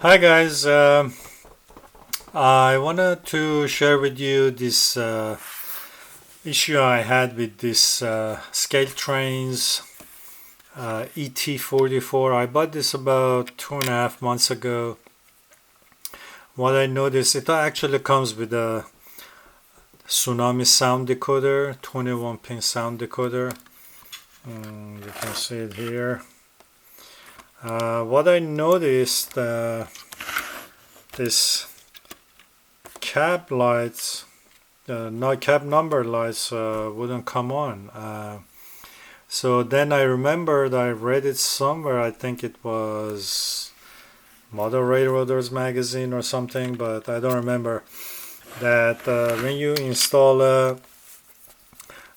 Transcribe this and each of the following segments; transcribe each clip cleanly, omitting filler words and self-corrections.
Hi guys, I wanted to share with you this issue I had with this Scaletrains ET44. I bought this about 2.5 months ago. What I noticed, it actually comes with a Tsunami sound decoder, 21 pin sound decoder. You can see it here. What I noticed, this cab lights, no cab number lights wouldn't come on. So then I remembered I read it somewhere. I think it was Model Railroaders magazine or something, but I don't remember. That when you install a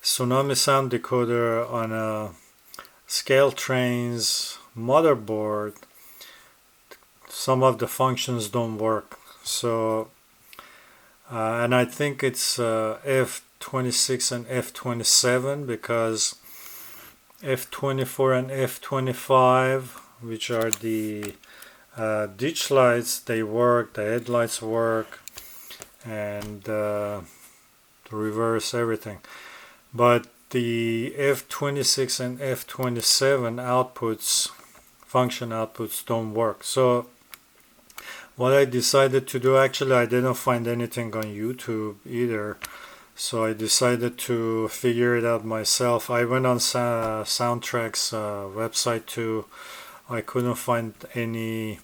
Tsunami sound decoder on a Scaletrains motherboard, some of the functions don't work. So and I think it's F26 and F27, because F24 and F25, which are the ditch lights, they work, the headlights work, and the reverse, everything. But the F26 and F27 outputs, function outputs, don't work. So what I decided to do, actually I didn't find anything on YouTube either, so I decided to figure it out myself. I went on Soundtrack's website too. I couldn't find any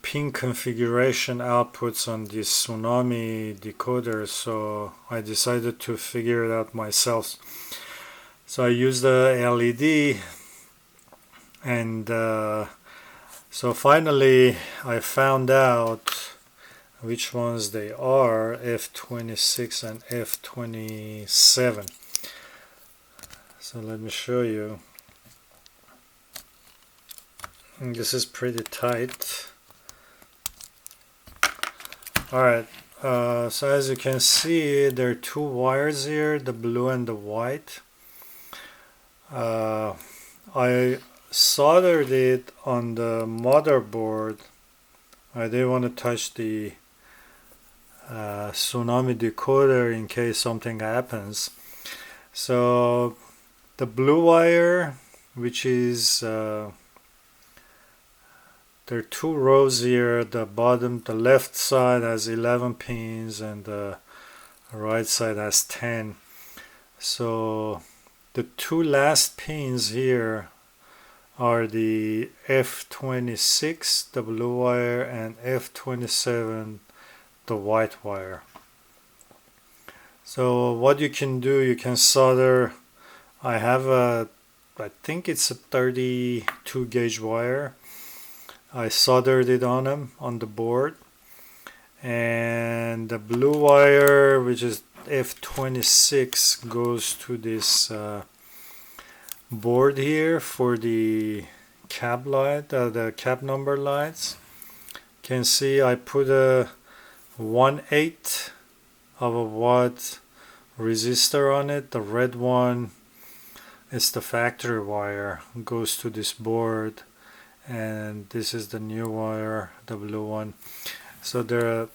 pin configuration outputs on this Tsunami decoder, so I decided to figure it out myself. So I used the LED, and so finally I found out which ones they are, F26 and F27. So let me show you. And this is pretty tight. Alright, so as you can see, there are two wires here, the blue and the white. I soldered it on the motherboard. I didn't want to touch the Tsunami decoder in case something happens. So the blue wire, which is there are two rows here. The bottom, the left side has 11 pins and the right side has 10. So the two last pins here are the F26, the blue wire, and F27, the white wire. So what you can do, you can solder. I have I think it's a 32 gauge wire. I soldered it on them on the board, and the blue wire, which is F26, goes to this board here for the cab light, the cab number lights. You can see I put a 1/8 of a watt resistor on it. The red one is the factory wire, goes to this board, and this is the new wire, the blue one. So there,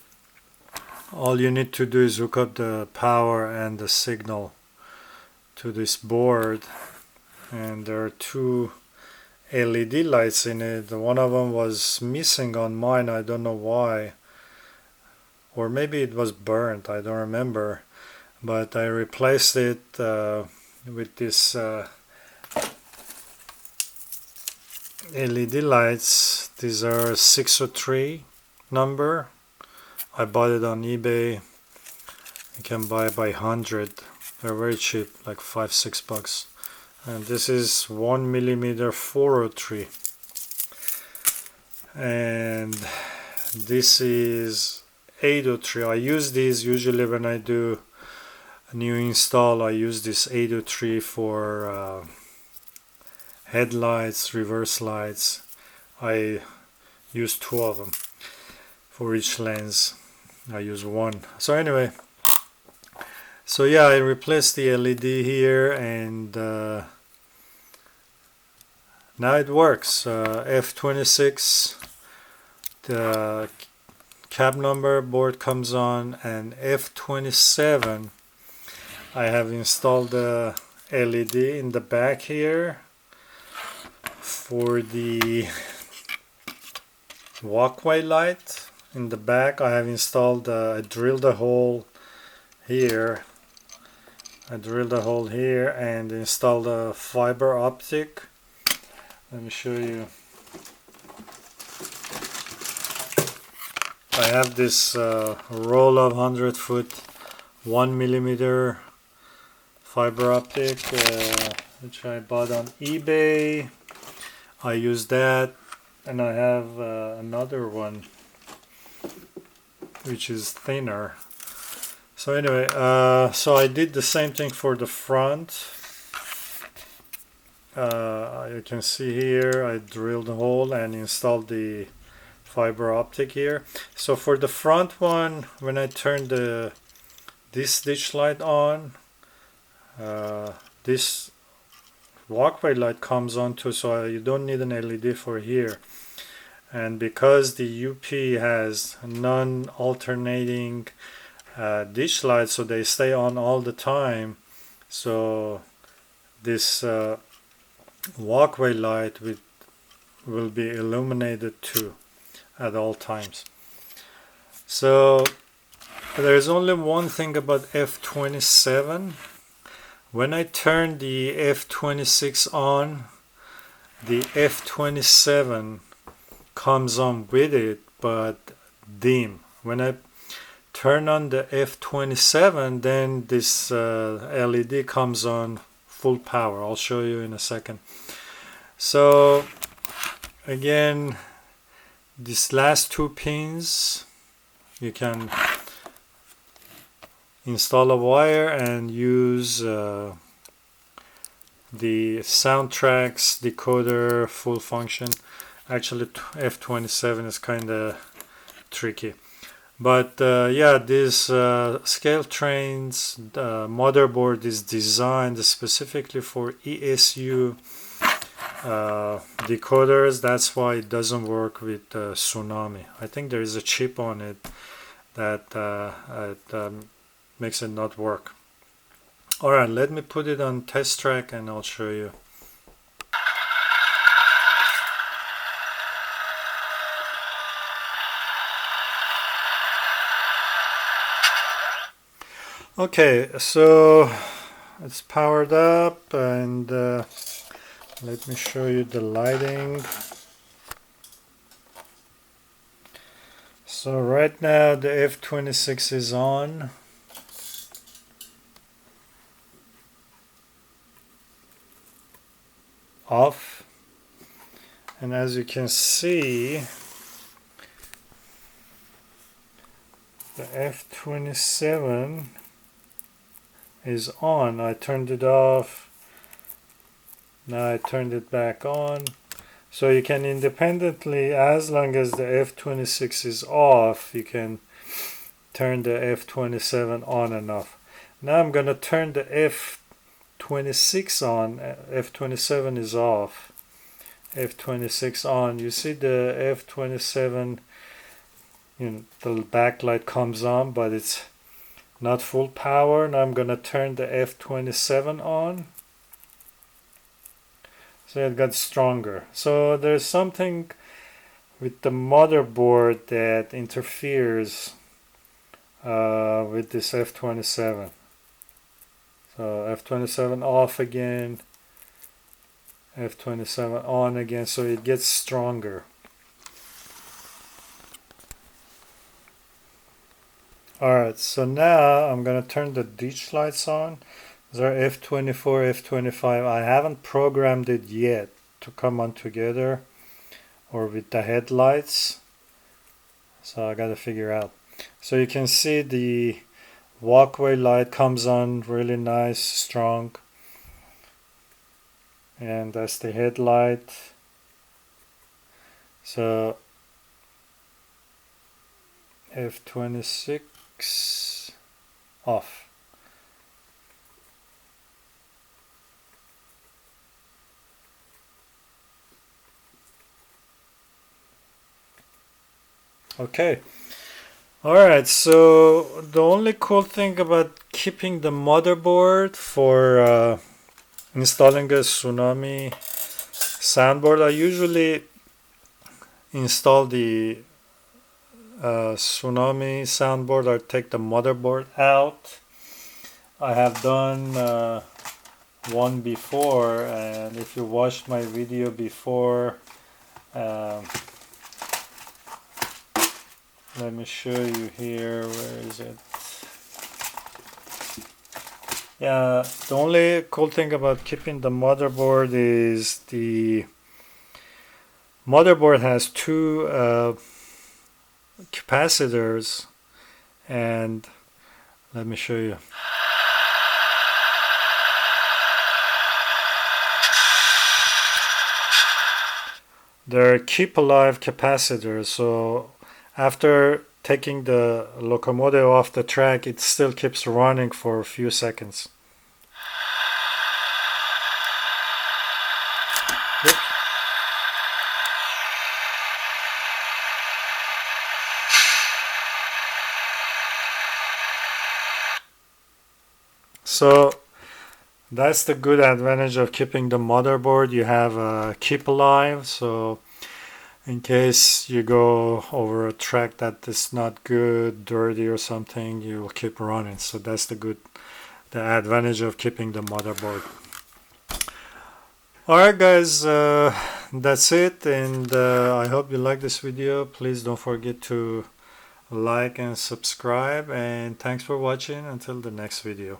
all you need to do is hook up the power and the signal to this board, and there are two LED lights in it. One of them was missing on mine, I don't know why, or maybe it was burnt, I don't remember, but I replaced it with this LED lights. These are 603 number. I bought it on eBay. You can buy by 100. They're very cheap, like $5-6. And this is 1mm 403. And this is 803. I use these usually when I do a new install. I use this 803 for headlights, reverse lights. I use two of them for each lens. I use one. So anyway, so yeah, I replaced the LED here, and now it works. F26, the cab number board comes on, and F27 I have installed the LED in the back here. For the walkway light in the back, I have installed, I drilled a hole here. I drilled a hole here and installed a fiber optic. Let me show you. I have this roll of 100-foot 1mm fiber optic, which I bought on eBay. I use that, and I have another one which is thinner. So anyway, so I did the same thing for the front. You can see here I drilled a hole and installed the fiber optic here. So for the front one, when I turn this ditch light on, this walkway light comes on too, so you don't need an LED for here. And because the UP has non-alternating ditch lights, so they stay on all the time, so this walkway light will be illuminated too at all times. So there's only one thing about F27. When I turn the F26 on, the F27 comes on with it, but dim. When I turn on the F27, then this LED comes on full power. I'll show you in a second. So again, these last two pins, you can install a wire and use the soundtracks decoder full function. Actually, F27 is kind of tricky, but yeah, this Scaletrains motherboard is designed specifically for ESU decoders. That's why it doesn't work with Tsunami. I think there is a chip on it that makes it not work. Alright, let me put it on test track and I'll show you. Okay, so it's powered up, and let me show you the lighting. So right now the F26 is on. Off, and as you can see, the F27 is on. I turned it off, now I turned it back on. So you can independently, as long as the F26 is off, you can turn the F27 on and off. Now I'm gonna turn the F26 on. F27 is off. F26 on. You see the F27, the backlight comes on, but it's not full power. Now I'm gonna turn the F27 on. So it got stronger. So there's something with the motherboard that interferes with this F27. So F27 off again, F27 on again, so it gets stronger. Alright, so now I'm going to turn the ditch lights on. These are F24, F25. I haven't programmed it yet to come on together or with the headlights. So I got to figure out. So you can see the walkway light comes on really nice, strong. And that's the headlight. So F26 off. Okay. Alright, so the only cool thing about keeping the motherboard for installing a Tsunami soundboard, I usually install the Tsunami soundboard. I take the motherboard out. I have done one before, and if you watched my video before, um, let me show you here. Where is it? Yeah, the only cool thing about keeping the motherboard is the motherboard has two capacitors, and let me show you. They're keep alive capacitors, so after taking the locomotive off the track, it still keeps running for a few seconds. Oops. So that's the good advantage of keeping the motherboard. You have a keep alive, so in case you go over a track that is not good, dirty or something, you will keep running. So that's the advantage of keeping the motherboard. Alright guys, that's it, and I hope you like this video. Please don't forget to like and subscribe, and thanks for watching. Until the next video.